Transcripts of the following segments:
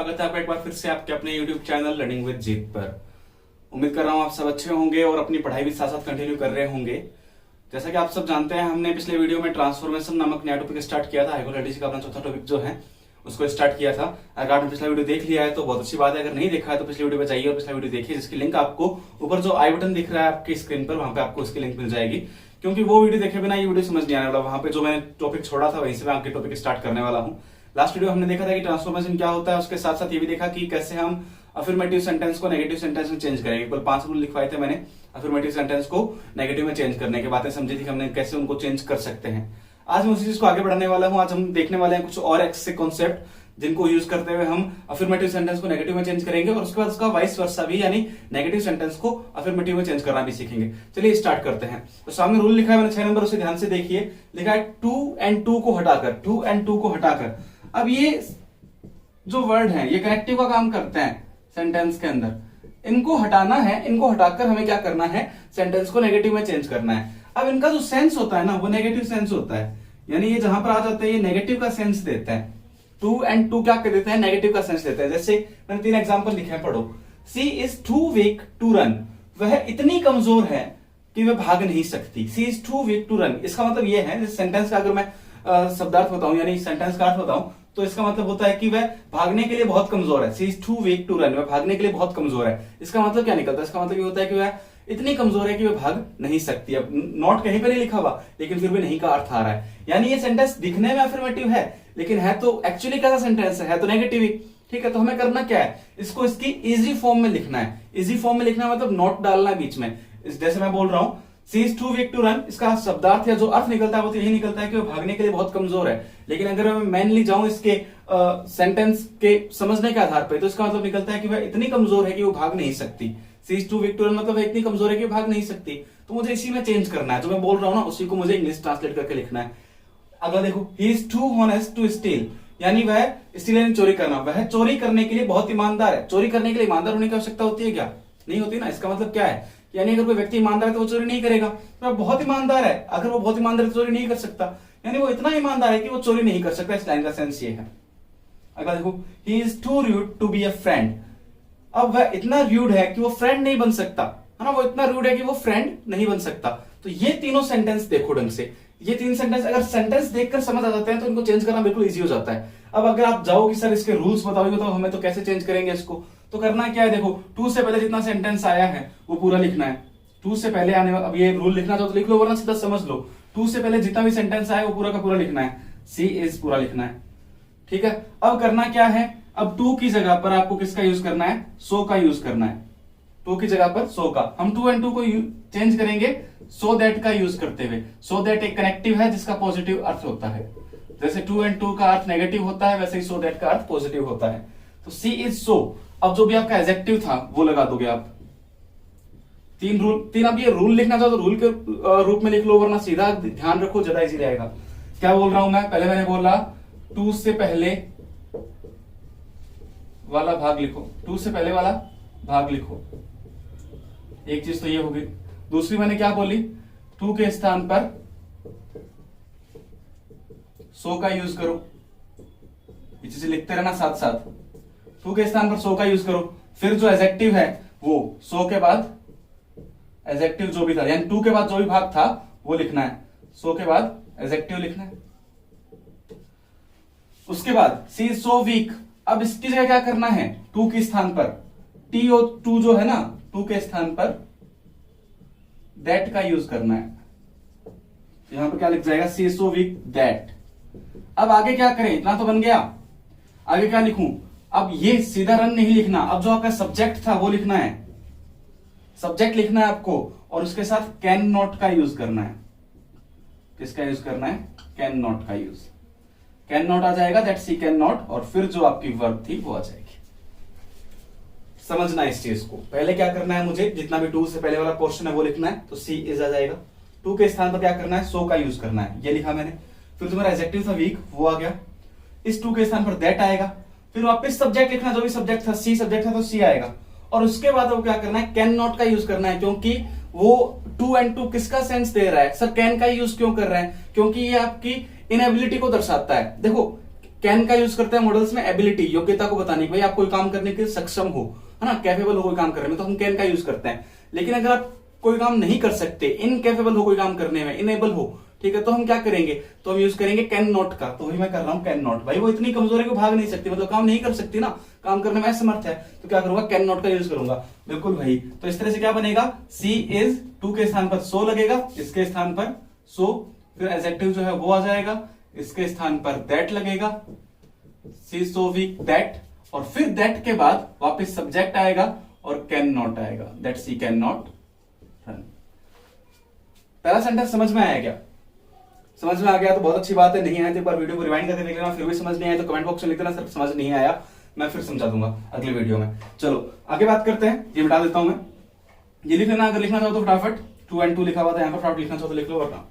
स्वागत है आपका एक बार फिर से आपके अपने YouTube चैनल लर्निंग विद जीत पर। उम्मीद कर रहा हूँ आप सब अच्छे होंगे और अपनी पढ़ाई भी साथ साथ कंटिन्यू कर रहे होंगे। जैसा कि आप सब जानते हैं, हमने पिछले वीडियो में ट्रांसफॉर्मेशन नामक नया टॉपिक स्टार्ट किया था। हाइपोथेटिक्स का अपना चौथा टॉपिक जो है उसको स्टार्ट किया था। अगर आपने पिछला वीडियो देख लिया है तो बहुत अच्छी बात है, अगर नहीं देखा है तो पिछले वीडियो पे जाइए और पिछला वीडियो देखिए, जिसकी लिंक आपको ऊपर जो आई बटन दिख रहा है आपकी स्क्रीन पर, वहां पे आपको उसकी लिंक मिल जाएगी। क्योंकि वो वीडियो देखे बिना ये वीडियो समझ नहीं आने वाला। वहां पे जो मैंने टॉपिक छोड़ा था वहीं से मैं आपके टॉपिक स्टार्ट करने वाला हूँ। लास्ट वीडियो हमने देखा था कि ट्रांसफॉर्मेशन क्या होता है, उसके साथ साथ ये भी देखा कि कैसे हम अफर्मेटिव सेंटेंस को नेगेटिव सेंटेंस में चेंज करेंगे। कुल 5 रूल लिखवाए थे मैंने अफर्मेटिव सेंटेंस को नेगेटिव में चेंज करने के, बातें समझी थी कि हमने कैसे उनको चेंज कर सकते हैं। आज मैं उसी चीज को आगे बढ़ाने वाला हूं। आज हम देखने वाले हैं कुछ और ऐसे कॉन्सेप्ट जिनको यूज करते हुए हम अफर्मेटिव सेंटेंस को नेगेटिव में चेंज करेंगे और उसके बाद उसका वाइस वर्सा भी, यानी नेगेटिव सेंटेंस को अफर्मेटिव में चेंज करना भी सीखेंगे। चलिए स्टार्ट करते हैं। तो सामने रूल लिखा है मैंने 6 नंबर, उसे ध्यान से देखिए। लिखा है टू एंड टू को हटाकर। अब ये जो वर्ड है ये कनेक्टिव का काम करते हैं सेंटेंस के अंदर। इनको हटाना है, इनको हटाकर हमें क्या करना है, सेंटेंस को नेगेटिव में चेंज करना है। अब इनका जो सेंस होता है ना, वो नेगेटिव सेंस होता है। यानी ये जहां पर आ जाते हैं ये नेगेटिव का सेंस देते हैं। टू एंड टू क्या कर देते हैं, नेगेटिव का सेंस देते हैं। जैसे मैंने 3 एग्जांपल लिखे हैं, पढ़ो। She is too weak to run. वह इतनी कमजोर है कि वह भाग नहीं सकती। She is too weak to run. इसका मतलब ये है, सेंटेंस का अगर मैं शब्दार्थ बताऊं यानी सेंटेंस का अर्थ बताऊं तो इसका मतलब होता है कि वह भागने के लिए बहुत कमजोर है। She is too weak to run. वह भागने के लिए बहुत कमजोर है। इसका मतलब क्या निकलता है, इसका मतलब ये होता है कि वह इतनी कमजोर है कि वह भाग नहीं सकती। अब नॉट कहीं पर नहीं लिखा हुआ लेकिन फिर भी नहीं का अर्थ आ रहा है। यानी ये सेंटेंस दिखने में अफर्मेटिव है लेकिन है तो एक्चुअली कैसा सेंटेंस है तो नेगेटिव ही। ठीक है, तो हमें करना क्या है, इसको इसकी इजी फॉर्म में लिखना है। इजी फॉर्म में लिखना मतलब नॉट डालना है बीच में। जैसे मैं बोल रहा हूं she is too weak to run, इसका शब्दार्थ या जो अर्थ निकलता है वो तो यही निकलता है कि वो भागने के लिए बहुत कमजोर है। लेकिन अगर मैं मेनली जाऊं इसके सेंटेंस के समझने के आधार पर, तो इसका मतलब निकलता है कि वह इतनी कमजोर है कि वो भाग नहीं सकती। She is too weak to run मतलब वह इतनी कमजोर है कि भाग नहीं सकती। तो मुझे इसी में चेंज करना है, जो मैं बोल रहा हूं ना उसी को मुझे इंग्लिश ट्रांसलेट करके लिखना है। अगला देखो, he is too honest to steal, यानी वह स्टील यानी चोरी करना, वह चोरी करने के लिए बहुत ईमानदार है। चोरी करने के लिए ईमानदार होने की आवश्यकता होती है क्या, नहीं होती ना। इसका मतलब क्या है, यानी अगर कोई व्यक्ति ईमानदार है तो वो चोरी नहीं करेगा। तो वह बहुत ईमानदार है, अगर वो बहुत ईमानदार है तो चोरी नहीं कर सकता। यानी वो इतना ईमानदार है कि वो चोरी नहीं कर सकता। इस लाइन का सेंस ये है। अगला देखो, he is too rude to be a friend. अब वह इतना रूड है कि वो फ्रेंड नहीं बन सकता, है ना। वो इतना रूड है कि वो फ्रेंड नहीं बन सकता। तो ये तीनों सेंटेंस देखो ढंग से। ये 3 सेंटेंस अगर सेंटेंस देखकर समझ आ जाते हैं तो इनको चेंज करना बिल्कुल इजी हो जाता है। अब अगर आप जाओ कि सर इसके रूल्स बताओगे तो हमें तो कैसे चेंज करेंगे इसको, तो करना क्या है, देखो टू से पहले जितना सेंटेंस आया है वो पूरा लिखना है। टू से पहले आने वाला, अब ये रूल लिखना चाहो तो लिख लो वरना सीधा समझ लो। टू से पहले जितना भी सेंटेंस आया वो पूरा का पूरा लिखना है। सी इज पूरा लिखना है। ठीक है, अब करना क्या है, अब टू की जगह पर आपको किसका यूज करना है, सो का यूज करना है। टू की जगह पर सो का। हम टू एंड टू को चेंज करेंगे सो दैट का यूज करते हुए। सो दैट एक कनेक्टिव है जिसका पॉजिटिव अर्थ होता है। जैसे टू एंड टू का अर्थ नेगेटिव होता है वैसे ही सो दैट का अर्थ पॉजिटिव होता है। तो सी इज सो। अब जो भी आपका एडजेक्टिव था वो लगा दोगे आप। 3 अब ये रूल लिखना चाहो तो रूल के रूप में लिख लो वरना सीधा ध्यान रखो, ज्यादा इजी रहेगा। क्या बोल रहा हूं मैं, पहले मैंने बोला टू से पहले वाला भाग लिखो। टू से पहले वाला भाग लिखो, एक चीज तो ये होगी। दूसरी मैंने क्या बोली, टू के स्थान पर सो का यूज करो। ये चीजें लिखते रहना साथ साथ। टू के स्थान पर सो का यूज करो। फिर जो एडजेक्टिव है वो सो के बाद एडजेक्टिव जो भी था, यानी टू के बाद जो भी भाग था वो लिखना है। सो के बाद एडजेक्टिव लिखना है। उसके बाद सी इज सो वीक। अब इसकी जगह क्या करना है, टू के स्थान पर टी और टू जो है ना, टू के स्थान पर दैट का यूज करना है। यहां पर क्या लिख जाएगा, सी इज सो वीक दैट। अब आगे क्या करें, इतना तो बन गया। आगे क्या लिखूं, अब ये सीधा रन नहीं लिखना। अब जो आपका सब्जेक्ट था वो लिखना है। सब्जेक्ट लिखना है आपको और उसके साथ कैन नॉट का यूज करना है। किसका यूज करना है, कैन नॉट का यूज। कैन नॉट आ जाएगा, दैट सी कैन नॉट, और फिर जो आपकी वर्ब थी वो आ जाएगी। समझना इस चीज को। पहले क्या करना है, मुझे जितना भी टू से पहले वाला पोर्शन है वो लिखना है। तो सी इज आ जाएगा। टू के स्थान पर क्या करना है, सो का यूज करना है, ये लिखा मैंने। फिर जो मेरा एडजेक्टिव था वीक वो आ गया। इस टू के स्थान पर दैट आएगा। फिर वापस सब्जेक्ट लिखना, जो भी सब्जेक्ट था, सी सब्जेक्ट था तो सी आएगा। और उसके बाद वो क्या करना है, कैन नॉट का यूज करना है, क्योंकि वो टू एंड टू किसका सेंस दे रहा है, सर कैन का यूज क्यों कर रहे हैं, क्योंकि ये आपकी इनएबिलिटी को दर्शाता है। देखो कैन का यूज करते हैं मॉडल्स में एबिलिटी, योग्यता को बताने की, भाई आप कोई काम करने के सक्षम हो, है ना, कैपेबल हो कोई काम करने में, तो हम कैन का यूज करते हैं। लेकिन अगर आप कोई काम नहीं कर सकते, इनकेपेबल हो कोई काम करने में, इनेबल हो, ठीक है, तो हम क्या करेंगे, तो हम यूज करेंगे कैन नॉट का। तो वही मैं कर रहा हूं कैन नॉट, भाई वो इतनी कमजोर है कि भाग नहीं सकती, मतलब काम नहीं कर सकती ना, काम करने में असमर्थ है, तो क्या करूंगा, कैन नॉट का यूज करूंगा। बिल्कुल भाई, तो इस तरह से क्या बनेगा, सी इज टू के स्थान पर सो लगेगा, इसके स्थान पर सो, फिर एडजेक्टिव जो है वो आ जाएगा, इसके स्थान पर दैट लगेगा, सी सो वीक दैट, और फिर दैट के बाद वापस सब्जेक्ट आएगा और कैन नॉट आएगा, that she can not run. पहला सेंटेंस समझ में आया क्या? समझ में आ गया तो बहुत अच्छी बात है, नहीं आया तो एक बार वीडियो को रिवाइंड करके देख लेना, फिर भी समझ नहीं आया तो कमेंट बॉक्स में लिख देना सर समझ नहीं आया, मैं फिर समझा दूंगा अगले वीडियो में। चलो आगे बात करते हैं, ये बता देता हूं मैं, ये लिख लेना, अगर लिखना चाहो तो फटाफट 2 and 2 लिखा हुआ था यहाँ पर, फटाफट लिखना चाहो तो लिख लो, वरना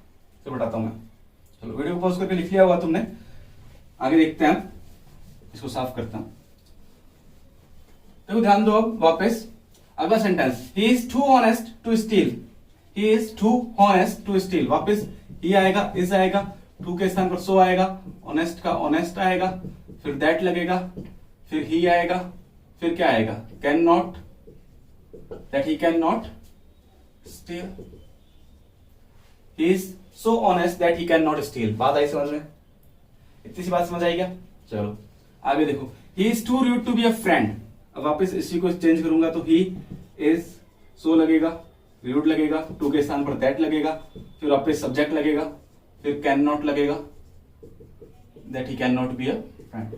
फिर बताता हूं मैं। चलो वीडियो को पॉज करके लिख लिया हुआ तुमने, आगे देखते हैं, इसको साफ करता हूं। देखो ध्यान दो, अब वापस अगला sentence, he is too honest to steal, he is too honest to steal, वापस ही आएगा, इज आएगा, टू के स्थान पर सो आएगा, ऑनेस्ट का ऑनेस्ट आएगा, फिर दैट लगेगा, फिर ही आएगा, फिर क्या आएगा, can not, that he can not steel, he is so honest that he can not steel. बात आई समझ में? इतनी सी बात समझ आई क्या? चलो आगे देखो, he is too rude to be a friend, अब वापस इसी को चेंज करूंगा तो ही इज सो लगेगा, रूड लगेगा, टू के स्थान पर दैट लगेगा, फिर वापस सब्जेक्ट लगेगा, फिर कैन नॉट लगेगा, that he can not B a friend.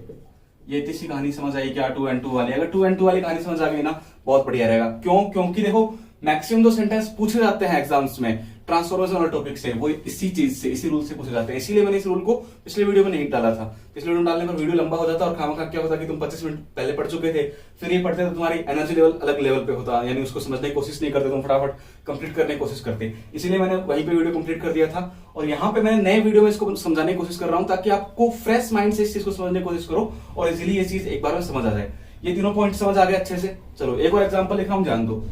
ये इतनी सी कहानी समझ आई क्या 2 and 2 वाली? अगर 2 and 2 वाली कहानी समझ आ गई ना, बहुत बढ़िया रहेगा। क्यों? क्योंकि देखो मैक्सिमम जो सेंटेंस पूछे जाते हैं एग्जाम्स में ट्रांसफॉर्मेशन वाले टॉपिक से, वो इसी चीज से, इसी रूल से पूछे जाते हैं। इसीलिए मैंने इस रूल को पिछले वीडियो में नहीं डाला था, पिछले वीडियो में डालने पर वीडियो लंबा हो जाता और खामखा क्या होता कि तुम 25 मिनट पहले पढ़ चुके थे, फिर ये पढ़ते तो तुम्हारी एनर्जी लेवल अलग लेवल पे होता, यानी उसको समझने की कोशिश नहीं करते, तुम फटाफट कंप्लीट करने की कोशिश करते। इसीलिए मैंने वहीं पे वीडियो कंप्लीट कर दिया था, और यहाँ पे मैंने नए वीडियो में इसको समझाने की कोशिश कर रहा हूँ, ताकि आपको फ्रेश माइंड से इस चीज को समझने की कोशिश करो और इजीली ये चीज एक बार में समझ आ जाए। ये तीनों पॉइंट समझ आ गए अच्छे से? चलो एक और एग्जाम्पल लिख रहा हूं, ध्यान दो।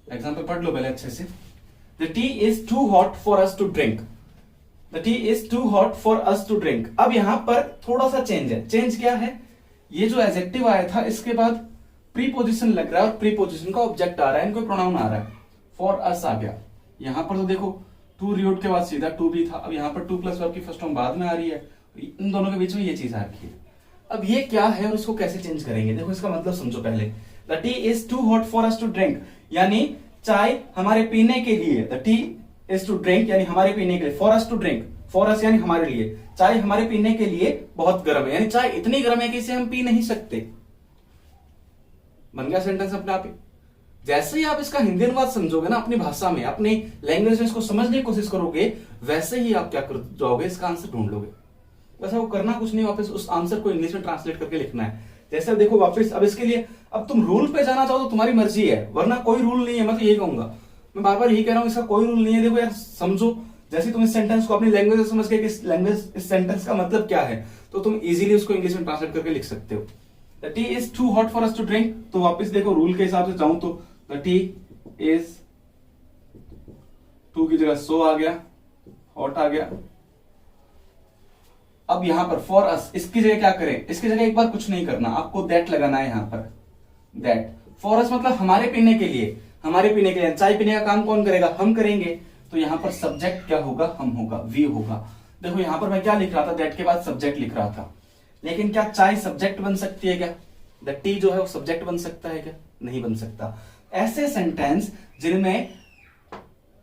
एग्जाम्पल पढ़ लो पहले अच्छे से। The tea is too hot for us to drink, the tea is too hot for us to drink. अब यहां पर थोड़ा सा चेंज है। चेंज क्या है? ये जो एडजेक्टिव आया था इसके बाद प्रीपोजिशन लग रहा है, और प्रीपोजिशन का ऑब्जेक्ट आ रहा है, इनको प्रोनाउन आ रहा है, फॉर अस आ गया। यहां पर तो देखो टू रियोड के बाद सीधा टू भी था, अब यहां पर टू प्लस वर्ब की फर्स्ट फॉर्म बाद में आ रही है, इन दोनों के बीच में ये चीज आ रही है। अब ये क्या है और इसको कैसे चेंज करेंगे? देखो इसका मतलब समझो पहले। The tea is too hot for us to drink, यानी चाय हमारे पीने के लिए, the tea is too drink यानी हमारे पीने के लिए, for us to drink, for us यानी हमारे लिए, चाय हमारे पीने के लिए बहुत गर्म है, यानी चाय इतनी गर्म है कि इसे हम पी नहीं सकते। बन गया सेंटेंस अपने आप ही। जैसे ही आप इसका हिंदी अनुवाद समझोगे ना, अपनी भाषा में, अपनी लैंग्वेज में इसको समझने की कोशिश करोगे, वैसे ही आप क्या कर जाओगे, इसका आंसर ढूंढ लोगे। वैसे वो करना कुछ नहीं, वापस उस आंसर को इंग्लिश में ट्रांसलेट करके लिखना है। जैसे अब देखो वापस, अब इसके लिए अब तुम रूल पे जाना चाहो तो तुम्हारी मर्जी है, वरना कोई रूल नहीं है। मैं तो यही कहूंगा, मैं बार बार यही कह रहा हूं, इसका कोई रूल नहीं है। देखो यार समझो, जैसे तुम इस सेंटेंस को अपनी लैंग्वेज से समझ के इस लैंग्वेज, इस सेंटेंस का मतलब क्या है, तो तुम इजीली उसको इंग्लिश में ट्रांसलेट करके लिख सकते हो। The tea is too hot for us to drink, तो वापस देखो रूल के हिसाब से जाऊं तो द टी इज टू की जगह सो आ गया, हॉट आ गया। अब यहां पर फॉर अस, इसकी जगह क्या करें? इसकी जगह एक बार कुछ नहीं करना, आपको दैट लगाना है यहां पर। दैट फॉर अस मतलब हमारे पीने के लिए, हमारे पीने के लिए। चाय पीने का काम कौन करेगा? हम करेंगे। तो यहां पर सब्जेक्ट क्या होगा? हम होगा, वी होगा। देखो यहां पर मैं क्या लिख रहा था? दैट के बाद सब्जेक्ट लिख रहा था, लेकिन क्या चाय सब्जेक्ट बन सकती है क्या? द टी जो है वो सब्जेक्ट बन सकता है क्या? नहीं बन सकता। ऐसे सेंटेंस जिनमें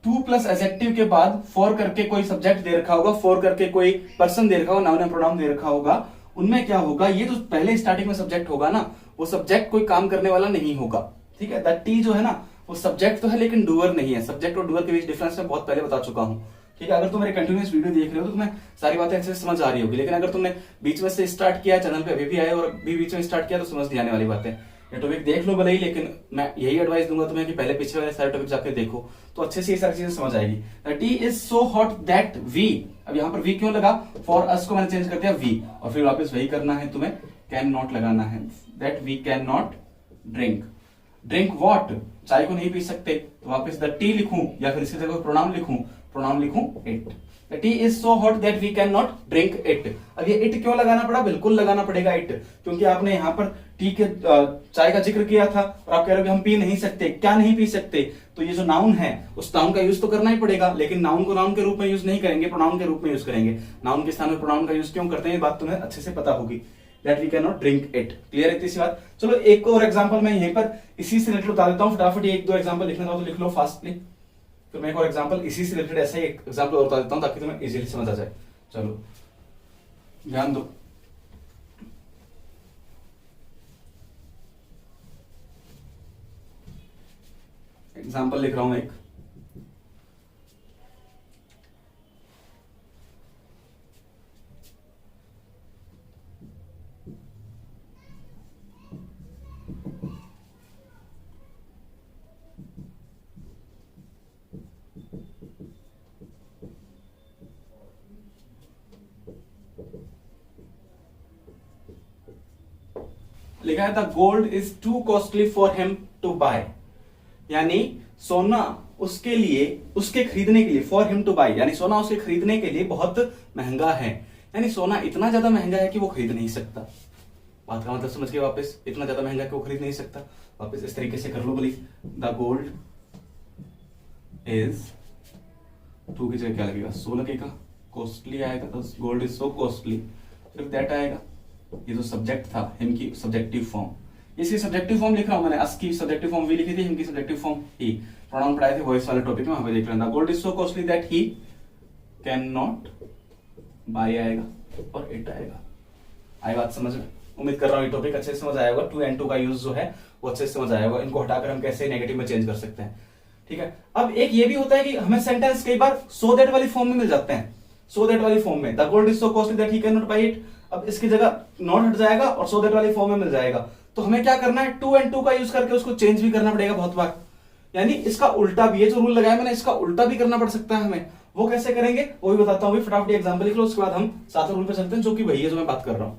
टू प्लस एडजेक्टिव के बाद फॉर करके कोई सब्जेक्ट दे रखा होगा, फॉर करके कोई पर्सन दे रखा होगा, नाउन या प्रोनाउन दे रखा होगा, उनमें क्या होगा? ये जो पहले स्टार्टिंग में सब्जेक्ट होगा ना, वो सब्जेक्ट कोई काम करने वाला नहीं होगा। ठीक है, द टी जो है ना, वो सब्जेक्ट तो है लेकिन डूअर नहीं है। सब्जेक्ट और डूअर के बीच डिफरेंस मैं बहुत पहले बता चुका हूं। ठीक है, अगर तुम मेरे कंटिन्यूस वीडियो देख रहे हो तो तुम्हें सारी बातें अच्छे से समझ आ रही होगी, लेकिन अगर तुमने बीच में से स्टार्ट किया, चैनल पे अभी भी आए और अभी बीच में स्टार्ट किया, तो समझ नहीं आने वाली बातें। ये टॉपिक देख लो भले ही, लेकिन मैं यही एडवाइस दूंगा तुम्हें कि पहले पीछे वाले सारे टॉपिक जाके देखो, तो अच्छे से ये सारी चीजें समझ आएगी। The tea is so hot that we अब यहाँ पर वी क्यों लगा, फॉर अस को मैंने चेंज कर दिया वी, और फिर वापस वही करना है तुम्हें, कैन नॉट लगाना है, that we can not drink. Drink what, चाय को नहीं पी सकते, तो वापस द टी लिखूं या फिर इसकी जगह प्रोनाउन लिखूं it. The tea is so hot that we can not drink it. अब ये इट क्यों लगाना पड़ा, बिल्कुल लगाना पड़ेगा इट, क्योंकि आपने यहाँ पर टी के चाय का जिक्र किया था और आप कह रहे हो कि हम पी नहीं सकते, क्या नहीं पी सकते, तो ये जो नाउन है उस नाउन का यूज तो करना ही पड़ेगा, लेकिन नाउन को नाउन के रूप में यूज नहीं करेंगे, प्रोनाउन के रूप में यूज करेंगे। नाउन के स्थान में प्रोनाउन का यूज क्यों करते हैं, ये बात तुम्हें अच्छे से पता होगी, that we can not drink it. Clear है इतनी सी बात। चलो एक और एग्जांपल मैं यहीं पर इसी से रिलेटेड बता देता हूं, फटाफट एक दो एग्जांपल लिखना था तो लिख लो फास्टली, फिर मैं एक और एग्जांपल इसी से रिलेटेड ऐसा ही एक एग्जांपल और बता देता हूं ताकि तुम्हें इजीली समझ आ जाए। चलो ध्यान दो, एग्जांपल लिख रहा हूं एक, लिखा है the gold is too costly for him to buy, यानी सोना उसके लिए, उसके खरीदने के लिए, फॉर हिम टू बाय यानी सोना उसके खरीदने के लिए बहुत महंगा है, यानी सोना इतना ज्यादा महंगा है कि वो खरीद नहीं सकता। बात का मतलब समझ गए वापस, इतना ज्यादा महंगा कि वो खरीद नहीं सकता। वापस इस तरीके से कर लो बोली, द गोल्ड इज, टू की जगह क्या लगेगा, सो लगेगा, कॉस्टली आएगा तो गोल्ड इज सो कॉस्टली, फिर दैट आएगा, ये जो सब्जेक्ट था हिम की सब्जेक्टिव फॉर्म, इसकी सब्जेक्टिव फॉर्म लिख रहा हूं मैंने, अस की सब्जेक्टिव फॉर्म वी लिखी थी, हिम की सब्जेक्टिव फॉर्म ही, प्रोनाउन पढ़ाए थे वॉइस वाले टॉपिक में, वहां पे देख लेना। Gold is so costly that he can not buy आएगा और इट आएगा। आई बात समझ में, उम्मीद कर रहा हूं ये टॉपिक अच्छे से समझ आया होगा। टू एंड टू का यूज जो है वो अच्छे से समझ आया होगा, इनको हटाकर हम कैसे नेगेटिव में चेंज कर सकते हैं। ठीक है, अब एक ये भी होता है कि हमें सेंटेंस कई बार सो दैट वाली फॉर्म में मिल जाते हैं, सो दैट वाली फॉर्म में, the gold is so costly that he can not buy it, अब इसकी जगह नॉट हट जाएगा और सो दैट वाली फॉर्म में मिल जाएगा, तो हमें क्या करना है, टू एंड टू का यूज करके उसको चेंज भी करना पड़ेगा बहुत बार, यानी इसका उल्टा भी, ये जो रूल लगाया मैंने इसका उल्टा भी करना पड़ सकता है हमें, वो कैसे करेंगे वो भी बताता हूं, फटाफट एग्जांपल लिख लो, उसके बाद हम सातवें रूल पे चलते हैं जो कि वही है जो मैं बात कर रहा हूं।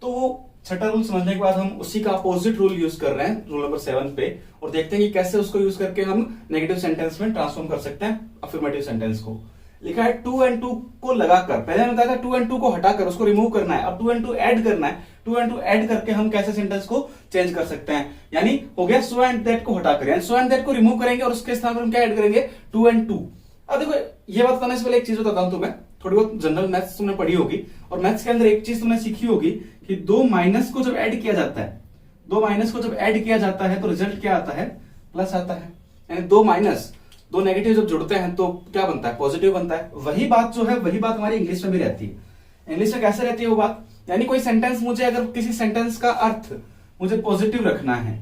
तो छठा रूल समझने के बाद हम उसी का अपोजिट रूल यूज कर रहे हैं रूल नंबर 7 पे, और देखते हैं कि कैसे उसको यूज करके हम नेगेटिव सेंटेंस में ट्रांसफॉर्म कर सकते हैं अफर्मेटिव सेंटेंस को। लिखा है टू एंड टू को लगाकर, पहले मैंने बताया था टू एंड टू को हटाकर उसको रिमूव करना है, अब टू एंड टू ऐड करना है, टू एंड टू ऐड करके हम कैसे सेंटेंस को चेंज कर सकते हैं, यानी हो गया सो एंड दैट को हटाकर, यानी सो एंड दैट को रिमूव करेंगे और उसके स्थान पर हम क्या ऐड करेंगे, टू एंड टू। अब देखो ये बात बताने से पहले एक चीज बताता हूं तुम्हें, थोड़ी बहुत जनरल मैथ्स तुमने पढ़ी होगी और मैथ्स के अंदर एक चीज तुमने सीखी होगी कि दो माइनस को जब ऐड किया जाता है, दो माइनस को जब ऐड किया जाता है तो रिजल्ट क्या आता है, प्लस आता है, यानी दो माइनस, दो नेगेटिव जब जुड़ते हैं तो क्या बनता है, पॉजिटिव बनता है। वही बात जो है वही बात हमारी इंग्लिश में भी रहती है। इंग्लिश में कैसे रहती है वो बात, यानी कोई सेंटेंस मुझे, अगर किसी सेंटेंस का अर्थ मुझे पॉजिटिव रखना है,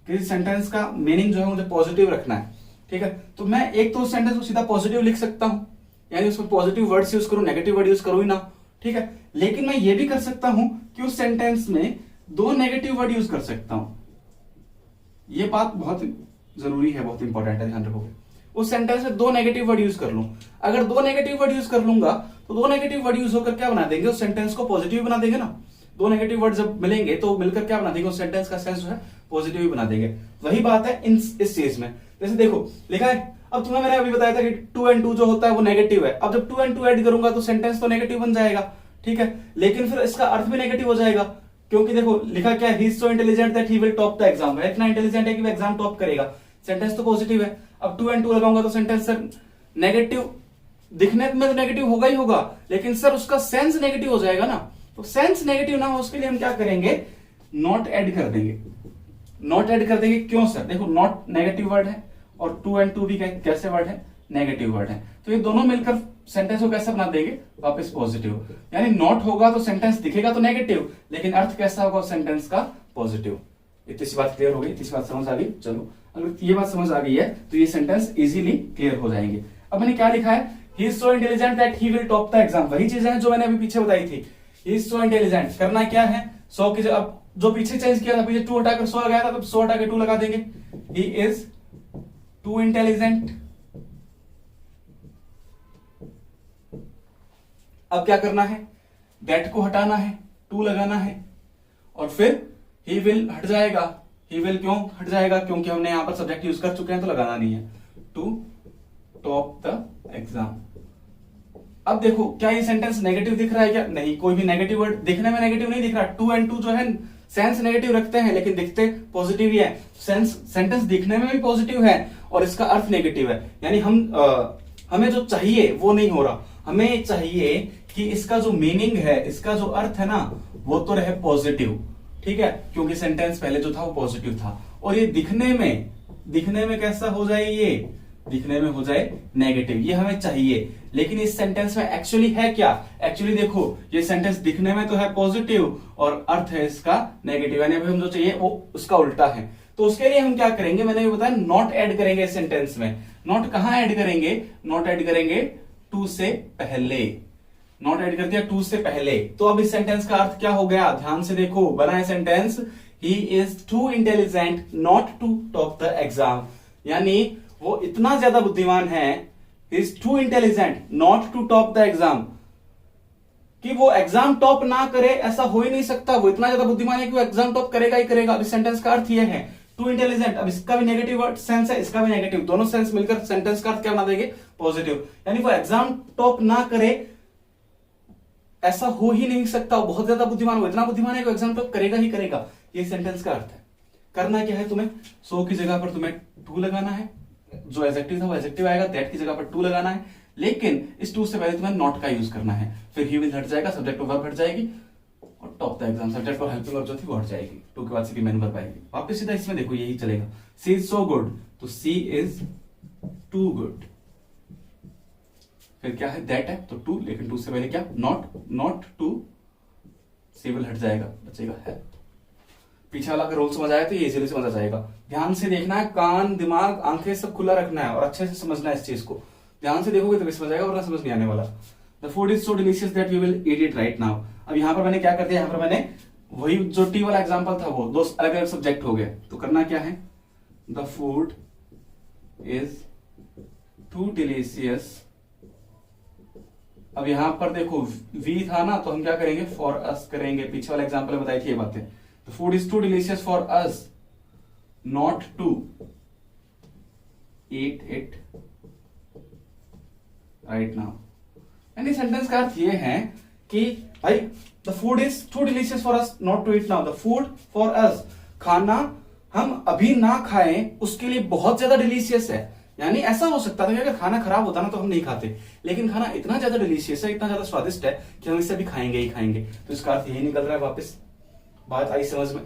किसी सेंटेंस का मीनिंग जो है मुझे पॉजिटिव रखना है, ठीक है, तो मैं एक तो उस सेंटेंस को सीधा पॉजिटिव लिख सकता हूं, यानी उसमें पॉजिटिव वर्ड्स यूज करूं, नेगेटिव वर्ड यूज करूं ही ना, ठीक है, लेकिन मैं ये भी कर सकता हूं कि उस सेंटेंस में दो नेगेटिव वर्ड यूज कर सकता हूं। ये बात बहुत जरूरी है, बहुत इंपॉर्टेंट है, ध्यान रखोगे। उस सेंटेंस में दो नेगेटिव वर्ड यूज कर लूं, अगर दो नेगेटिव वर्ड यूज कर लूंगा तो दो नेगेटिव वर्ड यूज होकर क्या बना देंगे, उस सेंटेंस को पॉजिटिव बना देंगे ना। दो नेगेटिव वर्ड जब मिलेंगे तो मिलकर क्या बना देंगे, उस सेंटेंस का सेंस जो है पॉजिटिव बना देंगे। वही बात है इस चीज में। जैसे देखो लिखा है, अब तुम्हें मैंने अभी बताया था कि टू एंड टू जो होता है वो नेगेटिव है, अब जब टू एंड टू ऐड करूंगा तो सेंटेंस तो नेगेटिव बन जाएगा, ठीक है, लेकिन फिर इसका अर्थ भी नेगेटिव हो जाएगा, क्योंकि देखो लिखा क्या है, ही is so intelligent that he will top the exam, वह इतना इंटेलिजेंट है कि वह एग्जाम टॉप करेगा, सेंटेंस तो पॉजिटिव है। अब टू एंड टू लगाऊंगा तो सेंटेंस सर नेगेटिव दिखने में तो नेगेटिव होगा ही होगा, लेकिन सर उसका सेंस नेगेटिव हो जाएगा ना, तो सेंस नेगेटिव ना हो उसके लिए हम क्या करेंगे, नॉट ऐड कर देंगे, नॉट ऐड कर देंगे। क्यों सर, देखो नॉट नेगेटिव वर्ड है और टू एंड टू भी कैसे वर्ड है, नेगेटिव वर्ड है, तो ये दोनों मिलकर सेंटेंस को कैसा बना देंगे, वापस पॉजिटिव, यानी नॉट होगा तो सेंटेंस दिखेगा तो नेगेटिव, लेकिन अर्थ कैसा होगा सेंटेंस का, पॉजिटिव। इतनी सी बात क्लियर हो गई, इतनी सी बात समझ आ गई। चलो अगर ये बात समझ आ गई है तो ये सेंटेंस इजीली क्लियर हो जाएंगे। अब मैंने क्या लिखा है, ही is so intelligent that he will top the exam, वही चीजें हैं जो मैंने अभी पीछे बताई थी। ही इज सो इंटेलिजेंट, करना क्या है, सो की अब जो पीछे चेंज किया था, पीछे टू हटाकर सो लगाया था, तो सो हटाकर टू लगा देंगे, ही इज टू इंटेलिजेंट अब क्या करना है, दैट को हटाना है, टू लगाना है, और फिर ही विल हट जाएगा। ही विल क्यों हट जाएगा, क्योंकि हमने यहां पर सब्जेक्ट यूज कर चुके हैं तो लगाना नहीं है। To top the exam. अब देखो क्या ये सेंटेंस नेगेटिव दिख रहा है क्या, नहीं, कोई भी नेगेटिव वर्ड दिखने में नेगेटिव नहीं दिख रहा। टू एंड टू जो है सेंस नेगेटिव रखते हैं लेकिन दिखते पॉजिटिव ही है। सेंटेंस दिखने में भी पॉजिटिव है और इसका अर्थ नेगेटिव है, यानी हमें जो चाहिए वो नहीं हो रहा। हमें चाहिए कि इसका जो मीनिंग है, इसका जो अर्थ है ना, वो तो रहे पॉजिटिव, ठीक है, क्योंकि सेंटेंस पहले जो था वो पॉजिटिव था। और ये दिखने में कैसा हो जाए, ये दिखने में हो जाए नेगेटिव, ये हमें चाहिए। लेकिन इस सेंटेंस में एक्चुअली है क्या, एक्चुअली देखो ये सेंटेंस दिखने में तो है पॉजिटिव और अर्थ है इसका नेगेटिव, यानी अभी हम जो चाहिए वो उसका उल्टा है। तो उसके लिए हम क्या करेंगे, मैंने भी बताया नॉट ऐड करेंगे इस सेंटेंस में। नॉट कहां ऐड करेंगे, नॉट ऐड करेंगे टू से पहले। नॉट ऐड कर दिया टू से पहले, तो अब इस सेंटेंस का अर्थ क्या हो गया, ध्यान से देखो, बना है sentence he is too intelligent not to top the exam, यानी वो इतना ज्यादा बुद्धिमान है, is too intelligent not to top the exam, कि वो एग्जाम टॉप ना करे, ऐसा हो ही नहीं सकता। वो इतना ज्यादा बुद्धिमान है कि वो एग्जाम टॉप करेगा ही करेगा। अब इस सेंटेंस का अर्थ ये है टू इंटेलिजेंट। अब इसका भी नेगेटिव सेंस है, इसका भी नेगेटिव, दोनों सेंस मिलकर सेंटेंस का अर्थ क्या बना देंगे, पॉजिटिव, यानी वो एग्जाम टॉप ना करे, ऐसा हो ही नहीं सकता। वो बहुत ज्यादा बुद्धिमान, वो इतना बुद्धिमान है कि एग्जाम टॉप करेगा ही करेगा। ये सेंटेंस का अर्थ है। करना क्या है तुम्हें, सो की जगह पर तुम्हें टू लगाना है, जो एडजेक्टिव था वो एडजेक्टिव आएगा, दैट की जगह पर टू लगाना है, लेकिन इस टू से पहले तुम्हें नॉट का यूज करना है। फिर ही विल हट जाएगा, सब्जेक्ट और वर्ब हट जाएगी, और टॉप द एग्जाम सब्जेक्ट और हेल्पिंग वर्ब जो थी वो हट जाएगी। टू के बाद सी की मेन वर्ब आएगी। वापस सीधा इसमें देखो यही चलेगा, सी इज सो गुड, तो सी इज टू गुड। फिर क्या है, दैट है तो टू, लेकिन टू से पहले क्या, नॉट टू, सी विल हट जाएगा, बचेगा है। पीछे वाला अगर रोल समझ आया तो ये इजीली समझ आ जाएगा। ध्यान से देखना है, कान दिमाग आंखें सब खुला रखना है और अच्छे से समझना है इस चीज को। ध्यान से देखोगे तभी समझ आएगा, वरना समझ नहीं आने वाला। The food is so delicious that we will eat it right now. अब यहाँ पर मैंने क्या कर दिया, यहाँ पर मैंने वही जो टी वाला एग्जाम्पल था वो दो अलग अलग सब्जेक्ट हो गए। तो करना क्या है, the food is too delicious. अब यहां पर देखो वी था ना, तो हम क्या करेंगे, फॉर अस करेंगे। पीछे वाला एग्जाम्पल में बताई थी ये बातें। The food is too delicious for us not to eat it right now. यानी सेंटेंस का अर्थ ये है कि भाई the food is too delicious for us not to eat now. The food for us, खाना हम अभी ना खाएं उसके लिए बहुत ज्यादा डिलीशियस है। यानी ऐसा हो सकता था कि अगर खाना खराब होता ना तो हम नहीं खाते, लेकिन खाना इतना ज्यादा डिलीशियस है, इतना ज्यादा स्वादिष्ट है कि हम इसे भी खाएंगे ही खाएंगे। तो इसका अर्थ यही निकल रहा है। वापस बात आई समझ में,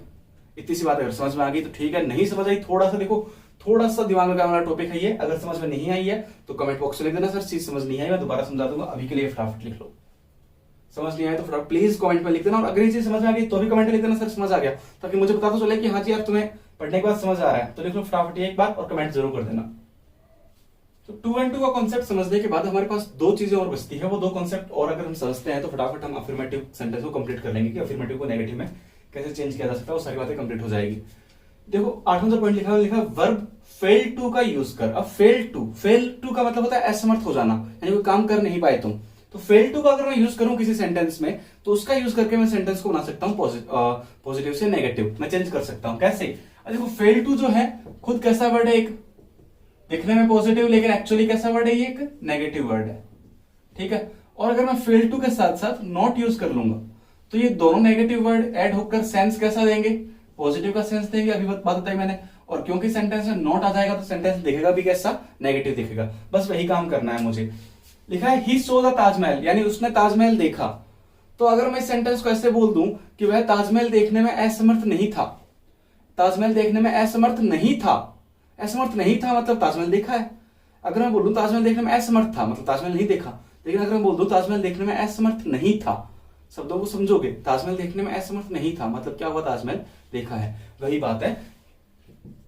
इतनी सी बात अगर समझ में आ गई तो ठीक है, नहीं समझ आई थोड़ा सा देखो, थोड़ा सा दिमाग लगाने वाला टॉपिक है ये। अगर समझ में नहीं आई है तो कमेंट बॉक्स में लिख देना, सर चीज समझ नहीं आई, मैं दोबारा समझा दूंगा। अभी के लिए फटाफट लिख लो, समझ नहीं आया तो फटाफट प्लीज कमेंट में लिख देना। और अगर ये चीज समझ में आ गई तो भी कमेंट में लिख देना, सर समझ आ गया, ताकि मुझे पता तो चले कि हाँ जी यार तुम्हें पढ़ने के बाद समझ आ रहा है। तो लिख लो फटाफट ये एक बात और कमेंट जरूर कर देना। तो टू एंड टू का कॉन्सेप्ट समझने के बाद हमारे पास दो चीजें और बचती है। वो दो कॉन्सेप्ट और अगर हम समझते हैं तो फटाफट हम अफर्मेटिव सेंटेंस को कंप्लीट कर लेंगे कि अफर्मेटिव को नेगेटिव में कैसे चेंज किया जा सकता है। वो सारी बातें कंप्लीट हो जाएगी। देखो 8वां जो पॉइंट लिखा वर्ब फेल टू का यूज कर। अब फेल टू का मतलब होता है असमर्थ हो जाना, यानी कोई काम कर नहीं पाए तुम। तो फेल टू का अगर मैं यूज करूं किसी सेंटेंस में तो उसका यूज करके मैं सेंटेंस को बना सकता हूं पॉजिटिव से नेगेटिव, मैं चेंज कर सकता हूं। कैसे, देखो फेल टू जो है खुद कैसा वर्ड है, एक दिखने में पॉजिटिव लेकिन एक्चुअली कैसा वर्ड है, ये एक नेगेटिव वर्ड है, ठीक है। और अगर मैं फेल टू के साथ साथ नॉट यूज कर लूंगा तो ये दोनों नेगेटिव वर्ड ऐड होकर सेंस कैसा देंगे, पॉजिटिव का सेंस देंगे। अभी बात बताई मैंने। और क्योंकि सेंटेंस में नॉट आ जाएगा तो सेंटेंस दिखेगा भी कैसा, नेगेटिव दिखेगा। बस वही काम करना है मुझे। लिखा है ही सो द ताजमहल, यानी उसने ताजमहल देखा। तो अगर मैं इस सेंटेंस को ऐसे बोल दूं कि वह ताजमहल देखने में असमर्थ नहीं था, ताजमहल देखने में असमर्थ नहीं था, असमर्थ नहीं था मतलब ताजमहल देखा है। अगर मैं बोलूं ताजमहल देखने में असमर्थ था मतलब ताजमहल नहीं देखा। लेकिन अगर मैं बोल दूं ताजमहल देखने में असमर्थ नहीं था, शब्दों को समझोगे, ताजमहल देखने में असमर्थ नहीं था मतलब क्या हुआ, ताजमहल देखा है। वही बात है,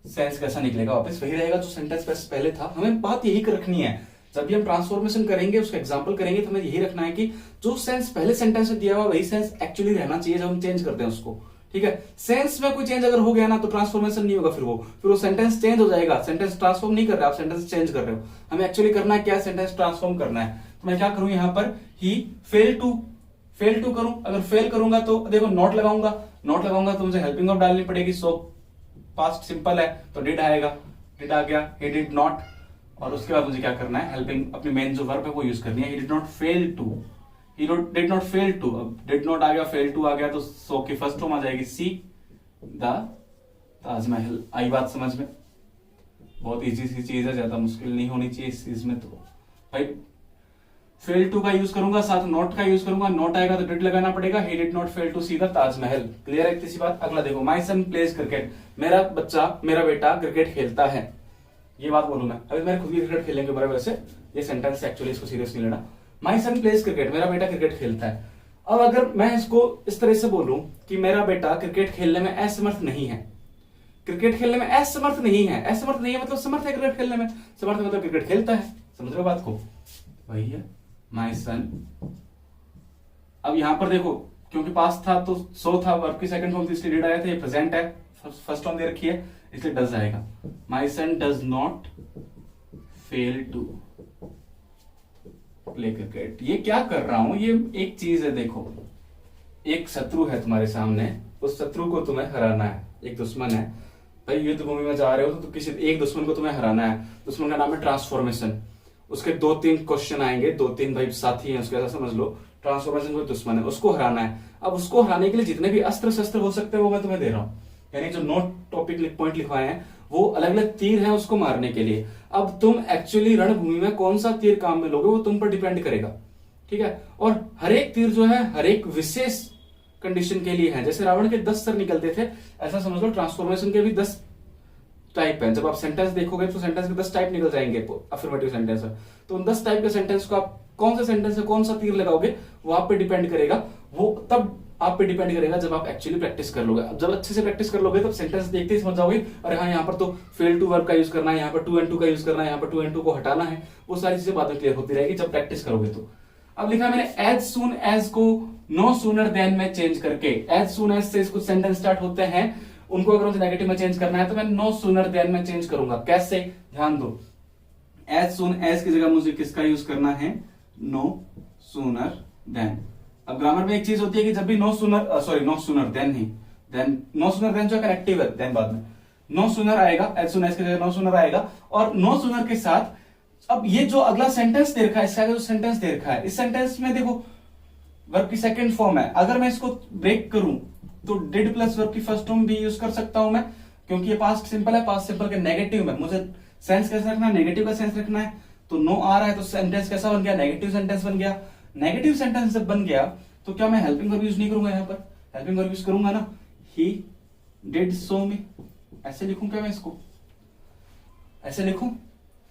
सेंस कैसा निकलेगा वापस वही रहेगा जो सेंटेंस पहले था। हमें बात यही रखनी है, जब भी हम ट्रांसफॉर्मेशन करेंगे, उसका एग्जांपल करेंगे, तो हमें यही रखना है कि जो सेंस पहले सेंटेंस में दिया हुआ वही सेंस एक्चुअली रहना चाहिए जब हम चेंज करते हैं उसको, ठीक है। सेंस में कोई चेंज अगर हो गया ना तो ट्रांसफॉर्मेशन नहीं होगा, फिर वो सेंटेंस चेंज हो जाएगा। सेंटेंस ट्रांसफॉर्म नहीं कर रहे, आप सेंटेंस चेंज कर रहे हो। हमें एक्चुअली करना है क्या, सेंटेंस ट्रांसफॉर्म करना है। तो मैं क्या करूं यहाँ पर, ही फेल टू करूं। अगर फेल करूंगा तो देखो नॉट लगाऊंगा तो मुझे हेल्पिंग वर्ब डालनी पड़ेगी। सो पास्ट सिंपल है तो डिड आएगा, डिड आ गया, ही डिड नॉट। और उसके बाद मुझे क्या करना है, हेल्पिंग अपनी मेन जो वर्ब है वो यूज करनी है। He did not fail to, he did not fail to. अब डिड नॉट आ गया, फेल टू आ गया, तो सो की फर्स्ट फॉर्म आ जाएगी सी द ताजमहल। आई बात समझ में? बहुत इजी सी चीज है, ज्यादा मुश्किल नहीं होनी चाहिए इस चीज में। तो भाई फेल टू का यूज करूंगा, साथ नॉट का यूज करूंगा, नॉट आएगा तो डिड लगाना पड़ेगा। He did not fail to see the Taj Mahal. Clear है इतनी सी बात? अगला देखो, माई सन प्लेज क्रिकेट। मेरा बेटा क्रिकेट खेलता है। ये बात बोलूं मैं, अभी मेरे खुद भी क्रिकेट खेलने के बराबर से ये सेंटेंस एक्चुअली इसको सीरियस नहीं लेना। माई सन प्लेज क्रिकेट, मेरा बेटा क्रिकेट खेलता है। अब अगर मैं इसको इस तरह से बोलूं कि मेरा बेटा क्रिकेट खेलने में असमर्थ नहीं है, क्रिकेट खेलने में असमर्थ नहीं है, असमर्थ नहीं है मतलब समर्थ है क्रिकेट खेलने में, समर्थ मतलब क्रिकेट खेलता है। समझ रहे हो बात को? वही है माई सन। अब यहां पर देखो, क्योंकि पास था तो सो था, वर्ब की सेकंड फॉर्म इसलिए डिड आया था। ये प्रेजेंट है, फर्स्ट फॉर्म दे रखी है इसलिए डज आएगा। My son does not fail to play cricket. ये क्या कर रहा हूं, ये एक चीज है, देखो एक शत्रु है तुम्हारे सामने, उस शत्रु को तुम्हें हराना है। एक दुश्मन है भाई, युद्ध भूमि में जा रहे हो तो किसी एक दुश्मन को तुम्हें हराना है। दुश्मन का नाम है ट्रांसफॉर्मेशन। उसके 2-3 क्वेश्चन आएंगे, 2-3 भाई साथी हैं उसके, ऐसा समझ लो। ट्रांसफॉर्मेशन कोई दुश्मन है, उसको हराना है। अब उसको हराने के लिए जितने भी अस्त्र शस्त्र हो सकते हैं वो मैं तुम्हें दे रहा हूं। यानी जो नोट टॉपिक पॉइंट लिखवाए हैं वो अलग अलग तीर हैं उसको मारने के लिए। अब तुम एक्चुअली रणभूमि में कौन सा तीर काम में लोगे वो तुम पर डिपेंड करेगा, ठीक है। और हर एक तीर जो है हर एक विशेष कंडीशन के लिए है। जैसे रावण के 10 सर निकलते थे, ऐसा समझ लो ट्रांसफॉर्मेशन के भी 10 टाइप है। जब आप सेंटेंस देखोगे तो सेंटेंस के 10 टाइप निकल जाएंगे, अफर्मेटिव सेंटेंस है। तो उन 10 टाइप के सेंटेंस को आप कौन सा सेंटेंस है कौन सा तीर लगाओगे वो आप पे डिपेंड करेगा। वो तब आप पे डिपेंड करेगा जब आप एक्चुअली प्रैक्टिस कर लोगे। जब अच्छे से प्रैक्टिस कर लोगे तब सेंटेंस देखते ही समझ जाओगे, अरे हाँ यहाँ पर तो फेल टू वर्ब का यूज करना है, यहाँ पर टू एंड टू का यूज करना है, यहाँ पर टू एंड टू को हटाना है। वो सारी चीजें बाद में क्लियर होती रहेगी जब प्रैक्टिस करोगे तो। अब लिखा मैंने एज सून एज को नो सूनर देन में चेंज करके। एज सून एज से कुछ सेंटेंस स्टार्ट होते हैं, उनको अगर मुझे नेगेटिव में चेंज करना है तो मैं नो सूनर देन में चेंज करूंगा। कैसे? ध्यान दो, एज सून एज की जगह मुझे किसका यूज करना है? No sooner than. अब ग्रामर में एक चीज होती है कि जब भी नो सूनर देन ही, देन नो सूनर देन जो कनेक्टिव है, देन बाद में नो सूनर आएगा, एज सून एज की जगह नो सूनर आएगा। और नो सूनर के साथ अब ये जो अगला सेंटेंस दे रखा है, इसका जो सेंटेंस दे रखा है, इस सेंटेंस में देखो वर्ब की सेकंड फॉर्म है। अगर मैं इसको ब्रेक करूं तो डिड प्लस वर्ब की फर्स्ट फॉर्म भी यूज कर सकता हूं मैं, क्योंकि ये पास्ट सिंपल है। पास्ट सिंपल के नेगेटिव में मुझे सेंस कैसा रखना है? नेगेटिव का सेंस रखना है। तो नो आ रहा है तो सेंटेंस कैसा बन गया? नेगेटिव सेंटेंस बन गया। नेगेटिव सेंटेंस जब बन गया तो क्या मैं हेल्पिंग वर्ब यूज नहीं करूंगा? यहाँ पर हेल्पिंग वर्ब यूज करूंगा ना। ही डिड सो मी, ऐसे लिखूं क्या मैं इसको? ऐसे लिखूं?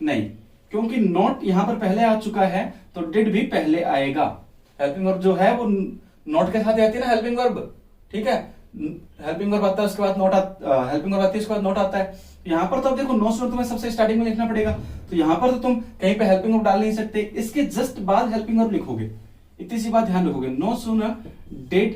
नहीं, क्योंकि नॉट यहां पर पहले आ चुका है तो डिड भी पहले आएगा। हेल्पिंग वर्ब जो है वो नॉट के साथ आती है ना, हेल्पिंग वर्ब, ठीक है। हेल्पिंग वर्ब आता है उसके बाद नॉट हेल्पिंग वर्ब आती है उसके बाद नॉट आता है। यहां पर तो अब देखो नो सूनर तुम्हें सबसे स्टार्टिंग में लिखना पड़ेगा, तो यहां पर तो तुम कहीं पे हेल्पिंग वर्ब डाल नहीं सकते, इसके जस्ट बाद हेल्पिंग वर्ब लिखोगे। इतनी सी बात ध्यान रखोगे, no sooner did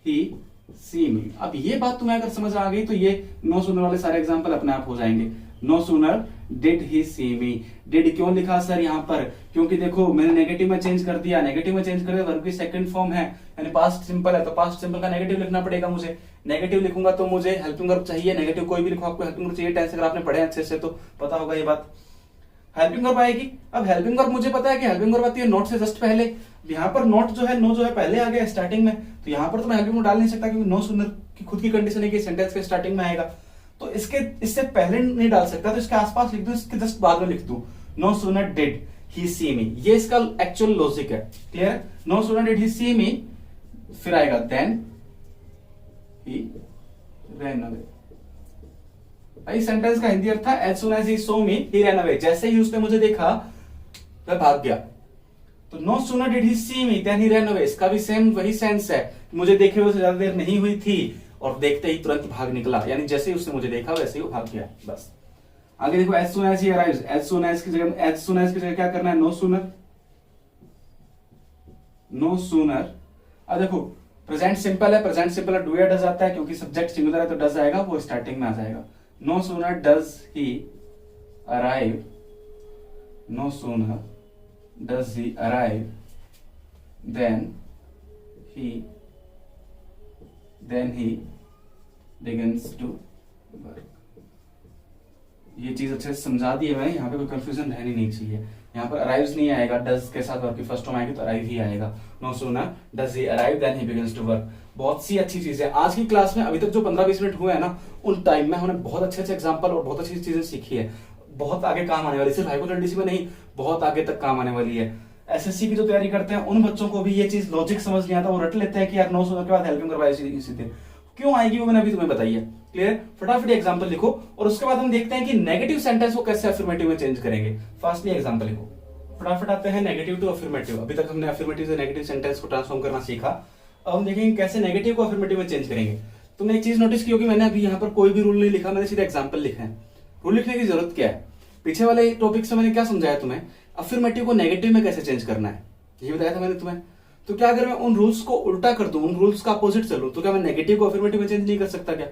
he see मी। अब ये बात तुम्हें अगर समझ आ गई तो ये नो सूनर वाले सारे एग्जांपल अपने आप हो जाएंगे। No sooner did he see me. Did क्यों लिखा सर यहाँ पर? क्योंकि देखो मैंने नेगेटिव में चेंज कर दिया। नेगेटिव में चेंज कर दिया, वर्ब की सेकंड फॉर्म है, यानी पास्ट सिंपल है, तो पास्ट सिंपल का नेगेटिव लिखना पड़ेगा मुझे। नेगेटिव लिखूंगा तो मुझे हेल्पिंग वर्ब चाहिए। नेगेटिव कोई भी लिखो, आपको हेल्पिंग वर्ब चाहिए। टेंस अगर आपने पढ़े अच्छे से तो पता होगा ये बात। हेल्पिंग वर्ब आएगी। अब हेल्पिंग वर्ब मुझे पता है कि हेल्पिंग वर्ब आती है नॉट से जस्ट पहले। यहाँ पर नॉट जो है, नो जो है पहले आ गया स्टार्टिंग में, तो यहाँ पर तो मैं हेल्पिंग वर्ब डाल नहीं सकता क्योंकि नो सूनर की खुद की कंडीशन है कि सेंटेंस के स्टार्टिंग में आएगा, तो इससे पहले नहीं डाल सकता, तो इसके आसपास लिख दूं, इसके जस्ट बाद में लिख दूं no sooner did he see me. ये इसका एक्चुअल लॉजिक है। क्लियर है? No sooner did he see me, फिर आएगा देन ही रैन अवे। भाई सेंटेंस का हिंदी अर्थ था as soon as he saw me he ran away. जैसे ही उसने मुझे देखा वह भाग गया। तो no sooner did he see me than he ran away, इसका भी सेम वही सेंस है। मुझे देखे हुए ज्यादा देर नहीं हुई थी और देखते ही तुरंत भाग निकला, यानी जैसे ही उसने मुझे देखा वैसे ही वो भाग गया। बस आगे देखो, as soon as he arrives. As soon as की जगह क्या करना है? No sooner. No sooner. अब देखो प्रेजेंट सिंपल है, प्रेजेंट सिंपल है, डू या डज आता है, क्योंकि सब्जेक्ट सिंगुलर है तो डज आएगा, वो स्टार्टिंग में आ जाएगा। No sooner does he arrive, no sooner does he arrive, then he begins to work। ये चीज अच्छे से समझा दी है मैंने, यहाँ पे कोई कंफ्यूजन रहनी नहीं चाहिए। यहाँ पर अराइव्स नहीं आएगा, डज के साथ वर्क की फर्स्ट फॉर्म आएगी तो अराइव ही आएगा। No sooner does he arrive than he begins to work. बहुत सी अच्छी चीजें आज की क्लास में अभी तक जो 15-20 मिनट हुए हैं ना, उन टाइम में हमने बहुत अच्छे एग्जाम्पल और बहुत अच्छी चीजें सीखी है, बहुत आगे काम आने वाली, सिर्फ हाइपोथेटिकल में नहीं, बहुत आगे तक काम आने वाली है। एसएससी की जो तैयारी करते हैं उन बच्चों को भी ये चीज लॉजिक समझ नहीं आता, वो रट लेते हैं कि यार नो सूनर के बाद हेल्प क्यों करवाई सीधे, क्यों आएगी वो मैंने अभी तुम्हें बताई है। क्लियर? फटाफट एग्जांपल लिखो और उसके बाद हम देखते हैं कि नेगेटिव सेंटेंस को कैसे अफर्मेटिव में चेंज करेंगे। फास्टली एग्जांपल लिखो, फटाफट आते हैं नेगेटिव टू अफर्मेटिव। अभी तक हमने अफर्मेटिव से नेगेटिव सेंटेंस को ट्रांसफॉर्म करना सीखा, अब हम देखेंगे कैसे नेगेटिव को अफर्मेटिव में चेंज करेंगे। तुमने एक चीज नोटिस की होगी, मैंने अभी यहाँ पर कोई भी रूल नहीं लिखा, मैंने सीधा एग्जाम्पल लिखा है। रूल लिखने की जरूरत क्या है? पीछे वाले टॉपिक से मैंने क्या समझाया तुम्हें, अफर्मेटिव को नेगेटिव में कैसे चेंज करना है, ये बताया था मैंने तुम्हें। तो क्या अगर मैं उन रूल्स को उल्टा कर दूं, उन रूल्स का अपोजिट चलूं, तो क्या मैं नेगेटिव को अफर्मेटिव में चेंज नहीं कर सकता क्या?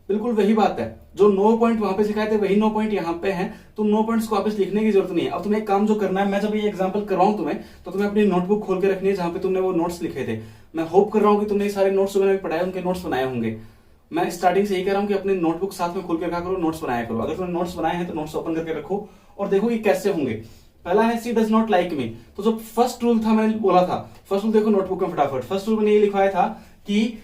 बिल्कुल वही बात है, जो 9 पॉइंट वहां पे सिखाए थे वही 9 पॉइंट यहाँ पे हैं, तो 9 पॉइंट्स को वापस लिखने की जरूरत नहीं है। अब तुम्हें एक काम जो करना है, मैं जब ये एग्जांपल करवाऊं तुम्हें, तो तुम्हें अपनी नोटबुक खोल के रखनी है जहां पे तुमने वो नोट्स लिखे थे। मैं होप कर रहा हूं कि तुमने सारे नोट्स जो मैंने पढ़ाए उनके नोट्स बनाए होंगे। मैं स्टार्टिंग से यही कह रहा हूं कि अपनी नोटबुक साथ में खोल के रखा करो, नोट्स बनाया करो। अगर तुमने नोट्स बनाए हैं तो नोट्स ओपन करके रखो और देखो ये कैसे होंगे। पहला है सी डज नॉट लाइक मी, तो जो फर्स्ट रूल था मैंने बोला था, फर्स्ट रूल देखो नोटबुक में फटाफट। फर्स्ट रूल मैंने ये लिखवाया था कि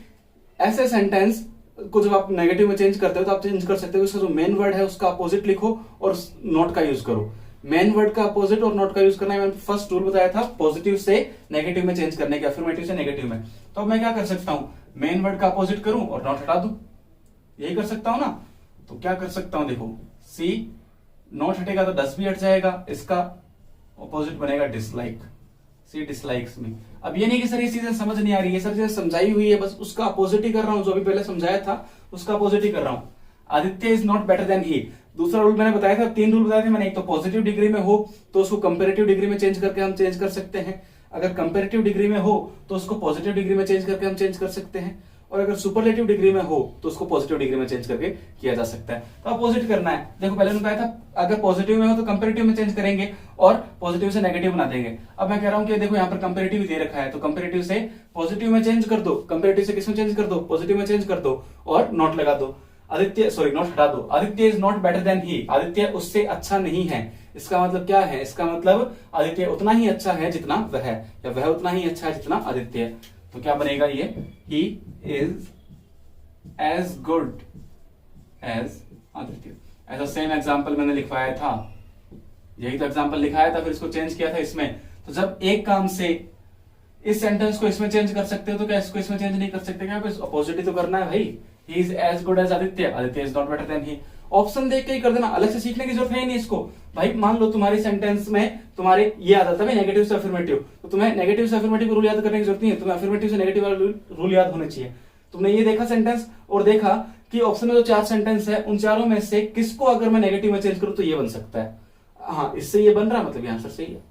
ऐसे सेंटेंस को जब आप नेगेटिव में चेंज करते हो तो आप चेंज कर सकते हो, उसका जो मेन वर्ड है उसका अपोजिट लिखो और नॉट का यूज करो। मेन वर्ड का अपोजिट और नॉट का यूज करना है, मैंने फर्स्ट रूल बताया था पॉजिटिव से नेगेटिव में चेंज करने के, अफर्मेटिव से नेगेटिव में। तो अब मैं क्या कर सकता हूं, मेन वर्ड का अपोजिट करूं और नॉट हटा दूं, यही कर सकता हूं ना। तो क्या कर सकता हूं, देखो सी नॉट हटेगा तो डस भी हट जाएगा, इसका ऑपोजिट बनेगा डिसलाइक, सी डिसलाइक्स मी। अब ये नहीं कि सर ये चीजें समझ नहीं आ रही है, सर चीजें समझाई हुई है, बस उसका अपोजिट ही कर रहा हूं, जो अभी पहले समझाया था उसका अपोजिट ही कर रहा हूं। Aditya is not better than he, दूसरा रूल मैंने बताया था, 3 रूल बताए थे मैंने। एक तो पॉजिटिव डिग्री में हो तो उसको कंपेरेटिव डिग्री में चेंज करके हम चेंज कर सकते हैं, अगर कंपेरेटिव डिग्री में हो तो उसको पॉजिटिव डिग्री में चेंज करके हम चेंज कर सकते हैं, और अगर सुपरलेटिव डिग्री में हो तो उसको पॉजिटिव डिग्री में चेंज करके किया जा सकता है। तो अपोजिट करना है। देखो पहले मैंने बताया था अगर पॉजिटिव में हो तो कंपेरेटिव में चेंज करेंगे और पॉजिटिव से नेगेटिव बना देंगे। अब मैं कह रहा हूं कि देखो यहाँ पर कंपेरेटिव दे रखा है, तो कंपेरेटिव से पॉजिटिव में चेंज कर दो, कंपेरेटिव से किसमें चेंज कर दो, पॉजिटिव में चेंज कर दो और नॉट लगा दो। आदित्य सॉरी नॉट हटा दो, Aditya is not better than he, Aditya उससे अच्छा नहीं है। इसका मतलब क्या है, इसका मतलब आदित्य उतना ही अच्छा है जितना वह है, या वह उतना ही अच्छा है जितना आदित्य है। तो क्या बनेगा ये, he is as good as Aditya. ऐसा सेम एग्जाम्पल मैंने लिखवाया था, यही तो एग्जाम्पल लिखाया था, फिर इसको चेंज किया था इसमें। तो जब एक काम से इस सेंटेंस को इसमें चेंज कर सकते हो तो क्या इसको इसमें चेंज नहीं कर सकते क्या? अपोजिट ही तो करना है भाई। He is as good as Aditya, Aditya is not better than he. Option देख के ही कर देना, अलग से सीखने की जरूरत है ही नहीं इसको। भाई मान लो तुम्हारी सेंटेंस में तुम्हारे ये आ जाता है नेगेटिव से अफर्मेटिव, तो तुम्हें नेगेटिव से अफर्मेटिव रूल याद करने की जरूरत नहीं है, तुम्हें अफर्मेटिव से नेगेटिव रूल याद होने चाहिए। तुमने ये देखा सेंटेंस और देखा कि ऑप्शन में जो 4 सेंटेंस है उन चारों में से किसको अगर मैं नेगेटिव में चेंज करूं तो ये बन सकता है। हाँ, इससे ये बन रहा, मतलब ये आंसर सही है।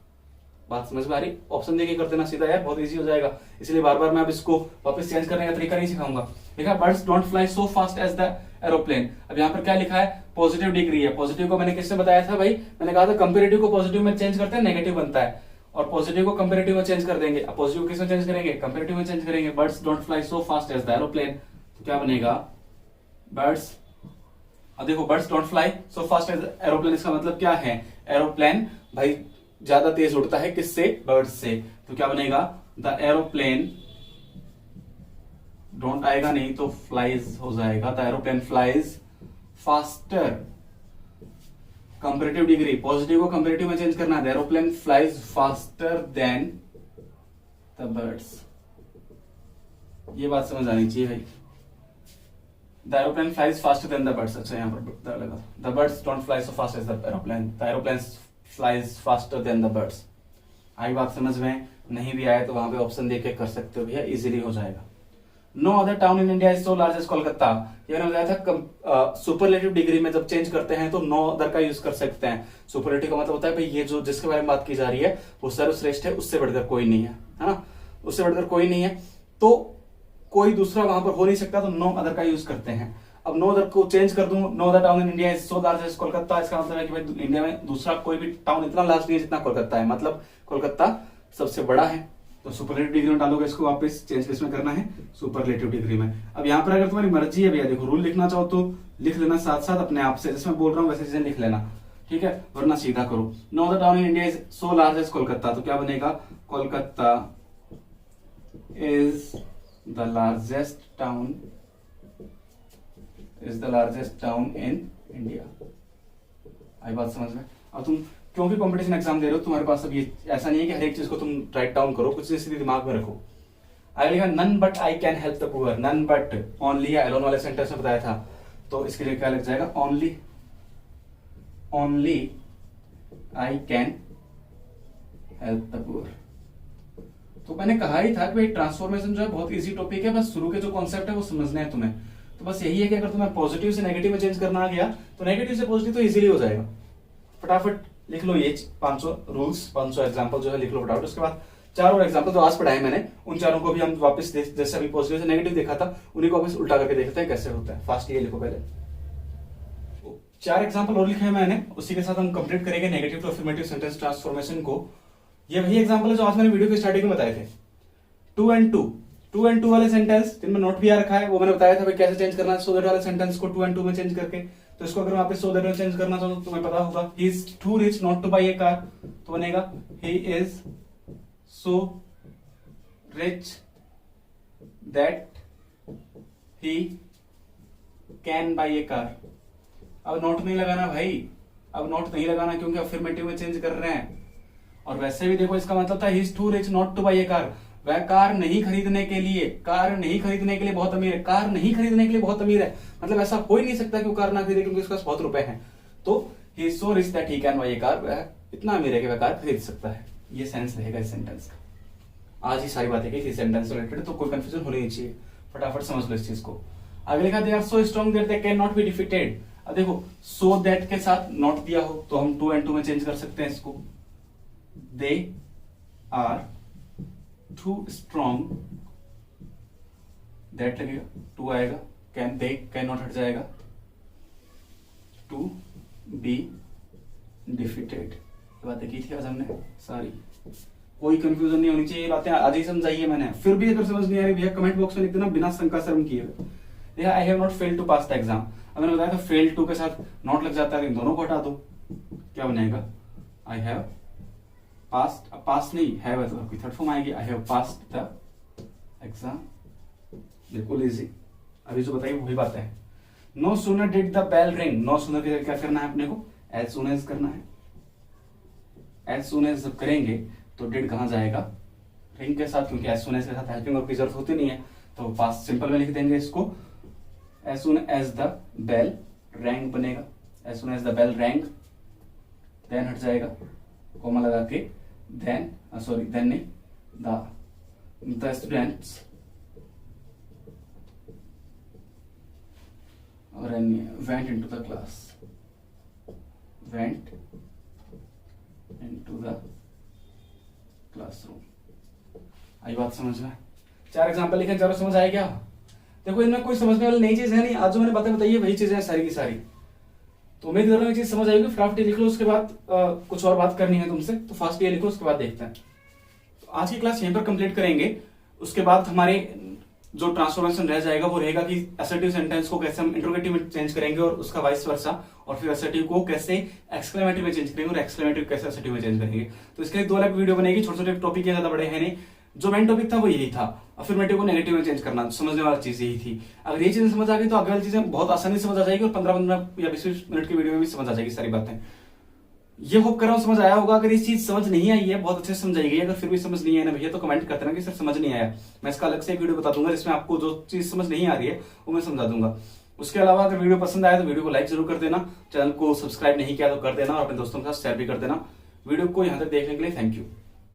बात समझ में आ रही? ऑप्शन देके कर देना सीधा यार, बहुत इजी हो जाएगा। इसलिए बार बार मैं अब इसको वापस चेंज करने का तरीका नहीं सिखाऊंगा। लिखा birds don't fly so fast as the aeroplane. अब यहाँ पर क्या लिखा है, पॉजिटिव डिग्री है। पॉजिटिव को मैंने किससे बताया था भाई, मैंने कहा था कंपेरेटिव को पॉजिटिव में चेंज करते हैं नेगेटिव बनता है, और पॉजिटिव को कंपेरेटिव में चेंज कर देंगे। अब पॉजिटिव किस में चेंज करेंगे, कंपेरेटिव में चेंज करेंगे। Birds don't fly so fast as the aeroplane, तो क्या बनेगा बर्ड्स, अब देखो birds don't fly so fast as aeroplane, इसका मतलब क्या है, एरोप्लेन भाई ज्यादा तेज उड़ता है किससे, बर्ड्स से। तो क्या बनेगा, द एरोप्लेन, डोंट आएगा नहीं तो फ्लाइज हो जाएगा, the aeroplane flies faster. Comparative degree, positive को कंपेरेटिव में चेंज करना है, the aeroplane flies faster than the birds. ये बात समझ आनी चाहिए भाई, the aeroplane flies faster than the birds. अच्छा यहाँ पर लगा, the birds don't fly so fast as the aeroplane, the aeroplane flies faster than the birds. आई बात समझ में? नहीं भी आए तो वहां पे ऑप्शन देके कर सकते हो भैया, इजीली हो जाएगा। No other town in India is so large as Kolkata, ये मैंने बताया था सुपरलेटिव डिग्री में जब चेंज करते हैं तो नो अदर का यूज कर सकते हैं। सुपरलेटिव का मतलब होता है भाई ये जो जिसके बारे में बात की जा रही है वो सर्वश्रेष्ठ है, उससे बढ़कर कोई नहीं है ना, उससे बढ़कर कोई नहीं है, तो कोई दूसरा वहां पर हो नहीं सकता, तो नो अदर का यूज करते हैं। अब नो अदर को चेंज कर दूं, no other town in India is so large as Kolkata, इसका मतलब है कि भाई इंडिया में दूसरा कोई भी टाउन इतना लार्ज नहीं है जितना कोलकाता है, मतलब कोलकाता सबसे बड़ा है। तो सुपरलेटिव डिग्री में डालोगे इसको, वापस चेंज किसमें करना है, सुपरलेटिव डिग्री में। अब यहाँ पर अगर तुम्हारी मर्जी है भैया, देखो रूल लिखना चाहो तो लिख लेना साथ साथ अपने आप से, जैसे मैं बोल रहा हूँ वैसे चीजें लिख लेना, ठीक है, वरना सीधा करो। No the town in India is so large as Kolkata, तो क्या बनेगा, Kolkata is the largest town in India. आई बात समझ में। अब तुम क्योंकि कंपटीशन एग्जाम दे रहे हो, तुम्हारे पास अब ये ऐसा नहीं है कि हर एक चीज को तुम राइट डाउन करो, कुछ चीज सीधे दिमाग में रखो। आगे लिखा none but I can help the poor, none but only या एलोन वाले सेंटेंस में बताया था, तो इसके लिए क्या लग जाएगा, only I can help the poor. तो मैंने कहा ही था कि भाई ट्रांसफॉर्मेशन जो है बहुत इजी टॉपिक है, बस शुरू के जो कॉन्सेप्ट है वो समझना है तुम्हें। तो बस यही है कि अगर तुम्हें पॉजिटिव से नेगेटिव में चेंज करना आ गया तो नेगेटिव से पॉजिटिव तो इजीली हो जाएगा। फटाफट लिख लो ये 500 रूल्स, 500 एग्जांपल जो है लिख लो फटाफट। उसके बाद 4 और एग्जांपल जो आज पढ़ाए मैंने, उन चारों को भी हम वापस जैसे अभी पॉजिटिव से नेगेटिव देखा था उन्हीं को वापस उल्टा करके देखते हैं कैसे होता है। फास्ट ये लिखो पहले। 4 एग्जांपल और लिखे हैं मैंने, उसी के साथ हम कंप्लीट करेंगे negative to affirmative sentence transformation को। ये वही एग्जांपल है जो आज मैंने वीडियो की स्टार्टिंग में बताए थे। 2 and 2 वाले सेंटेंस जिनमें नोट भी आ रखा है, वो मैंने बताया था भाई कैसे चेंज करना है सो दैट वाले सेंटेंस को 2 and 2 में चेंज करके। तो इसको अगर वापस सो दैट में चेंज करना चाहो तो तुम्हें पता होगा, he is too rich not to buy a car, तो बनेगा he is so rich that he can buy a car. अब नोट नहीं लगाना भाई, अब नोट नहीं लगाना क्योंकि अफर्मेटिव में चेंज कर रहे हैं। और वैसे भी देखो इसका मतलब था he is too rich not to buy a car, वह कार नहीं खरीदने के लिए बहुत अमीर है, कार नहीं खरीदने के लिए बहुत अमीर है, मतलब ऐसा हो ही नहीं सकता कि वो कार ना खरीदे क्योंकि उसके पास बहुत रुपए हैं। तो ही is so rich that he can buy a car, वह इतना अमीर है कि वह कार खरीद सकता है। ये सेंस रहेगा इस सेंटेंस का। आज ही सारी बातें की थी सेंटेंस रिलेटेड, तो कोई कंफ्यूजन होनी नहीं चाहिए, फटाफट समझ लो इस चीज को। आगे लिखा they are so strong that they can not be defeated. अब देखो सो दैट के साथ नॉट दिया हो तो हम 2 and 2 में चेंज कर सकते हैं इसको, they are too strong, that लगेगा, टू आएगा, कैन दे कैन नॉट हट जाएगा, टू बी डिफीटेड। बातें की थी आज हमने सारी, कोई कंफ्यूजन नहीं होनी चाहिए, ये बातें आज ही समझाई है मैंने। फिर भी अगर समझ नहीं आ रही भैया कमेंट बॉक्स में लिख देना बिना शंका शर्म किए हुए। देखा I have not failed to pass the exam, अब मैंने बताया था फेल टू के साथ नॉट लग जाता है, इन दोनों को हटा दो, क्या बनेगा, आई हैव पास्ट, पास नहीं हैव है तो आपकी थर्ड फॉर्म आएगी, I have passed the exam, बिल्कुल इजी। अभी जो बताइए वही बात है। No sooner did the bell ring, no sooner के क्या करना है अपने को, एज सून एज करना है। एज सून एज जब करेंगे तो डिड कहां जाएगा, रिंग के साथ, क्योंकि एज सून एज के साथ हेल्पिंग वर्ब की जरूरत होती नहीं है, तो पास्ट सिंपल में लिख देंगे इसको, as soon as the bell rang बनेगा, as soon as the bell rang, then हट जाएगा कोमा लगा के, देन सॉरी देन नहीं, द स्टूडेंट्स और went into the class, went into the classroom। आई बात समझ में। 4 एग्जाम्पल लिखे, चारों समझ आए क्या? देखो इनमें कोई समझने वाली नई चीज है नहीं, आज जो मैंने बातें बताई है वही चीजें हैं सारी की सारी। तो उम्मीद कर रहा हूँ ये चीज समझ आएगी। फटाफट लिख लो, उसके बाद कुछ और बात करनी है तुमसे, तो फास्ट ये लिखो, उसके बाद देखते हैं। तो आज की क्लास यहीं पर कंप्लीट करेंगे। उसके बाद हमारे जो ट्रांसफॉर्मेशन रह जाएगा वो रहेगा कि असर्टिव सेंटेंस को कैसे हम इंट्रोगेटिव में चेंज करेंगे और उसका वाइस वर्सा, और फिर असर्टिव को कैसे एक्सक्लेमेटिव में चेंज करेंगे और एक्सक्लेमेटिव कैसे असर्टिव में चेंज करेंगे। तो इसके लिए 2 अलग वीडियो बनेगी, छोटे छोटे टॉपिक है, ज्यादा बड़े हैं नहीं। जो मेन टॉपिक था वो यही था, अफर्मेटिव को नेगेटिव में चेंज करना, समझने वाली चीज यही थी। अगर ये चीजें समझ आ गई तो आगे वाली चीजें बहुत आसानी से समझ आ जाएगी और 15-15 या 20 मिनट की वीडियो में भी समझ आ जाएगी सारी बातें। ये होप कर रहा हूँ समझ आया होगा। अगर ये चीज समझ नहीं आई है, बहुत अच्छे से समझ आएगी। अगर फिर भी समझ नहीं आया ना भैया तो कमेंट करते ना कि सर समझ नहीं आया, मैं इसका अलग से एक वीडियो बता दूंगा जिसमें आपको जो चीज समझ नहीं आ रही है वो मैं समझा दूंगा। उसके अलावा अगर वीडियो पसंद आया तो वीडियो को लाइक जरूर कर देना, चैनल को सब्सक्राइब नहीं किया तो कर देना और अपने दोस्तों के साथ शेयर भी कर देना। वीडियो को यहाँ तक देखने के लिए थैंक यू।